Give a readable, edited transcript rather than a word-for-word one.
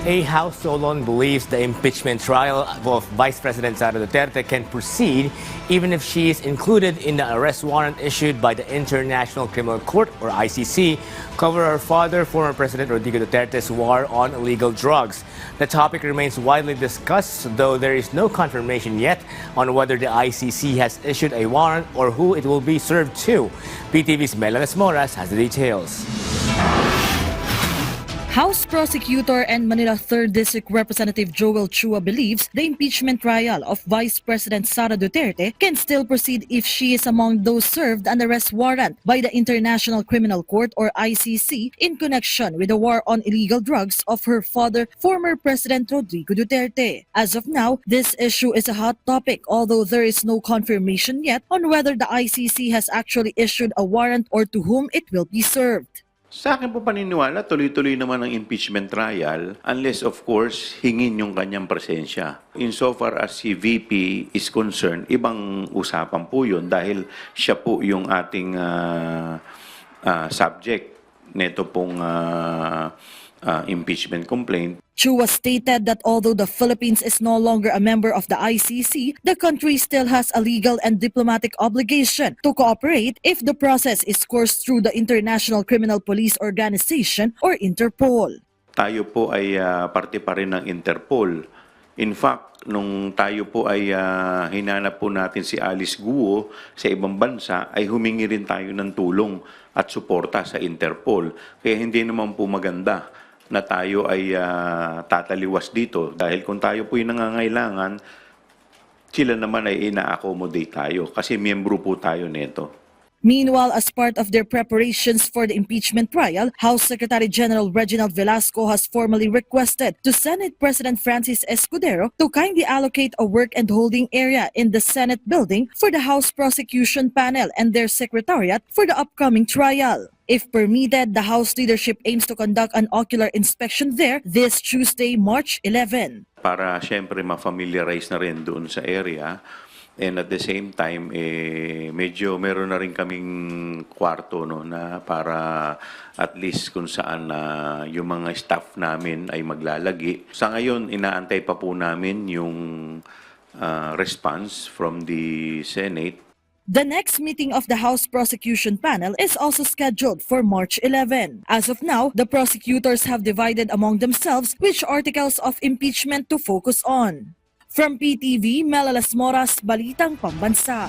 A House Solon believes the impeachment trial of Vice President Sara Duterte can proceed even if she is included in the arrest warrant issued by the International Criminal Court or ICC cover her father, former President Rodrigo Duterte's war on illegal drugs. The topic remains widely discussed, though there is no confirmation yet on whether the ICC has issued a warrant or who it will be served to. PTV's Melanes Moras has the details. House Prosecutor and Manila 3rd District Representative Joel Chua believes the impeachment trial of Vice President Sara Duterte can still proceed if she is among those served an arrest warrant by the International Criminal Court or ICC in connection with the war on illegal drugs of her father, former President Rodrigo Duterte. As of now, this issue is a hot topic, although there is no confirmation yet on whether the ICC has actually issued a warrant or to whom it will be served. Sa akin po paniniwala, tuloy-tuloy naman ang impeachment trial unless of course hingin yung kanyang presensya. Insofar as si VP is concerned, ibang usapan po yun dahil siya po yung ating subject neto pong impeachment complaint. Chua stated that although the Philippines is no longer a member of the ICC, the country still has a legal and diplomatic obligation to cooperate if the process is coursed through the International Criminal Police Organization or Interpol. Tayo po ay parte pa rin ng Interpol. In fact, nung tayo po ay hinanap po natin si Alice Guo sa ibang bansa, ay humingi rin tayo ng tulong at suporta sa Interpol. Kaya hindi naman po maganda na tayo ay tataliwas dito dahil kung tayo po ay nangangailangan, sila naman ay ina-accommodate tayo kasi miyembro po tayo nito. Meanwhile, as part of their preparations for the impeachment trial, House Secretary General Reginald Velasco has formally requested to Senate President Francis Escudero to kindly allocate a work and holding area in the Senate building for the House Prosecution Panel and their secretariat for the upcoming trial. If permitted, the House leadership aims to conduct an ocular inspection there this Tuesday, March 11. Para siyempre ma-familiarize na rin doon sa area. And at the same time, medyo meron na rin kaming kwarto no, na para at least kung saan yung mga staff namin ay maglalagi. Sa ngayon, inaantay pa po namin yung response from the Senate. The next meeting of the House Prosecution Panel is also scheduled for March 11. As of now, the prosecutors have divided among themselves which articles of impeachment to focus on. From PTV, Melanes Moras, Balitang Pambansa.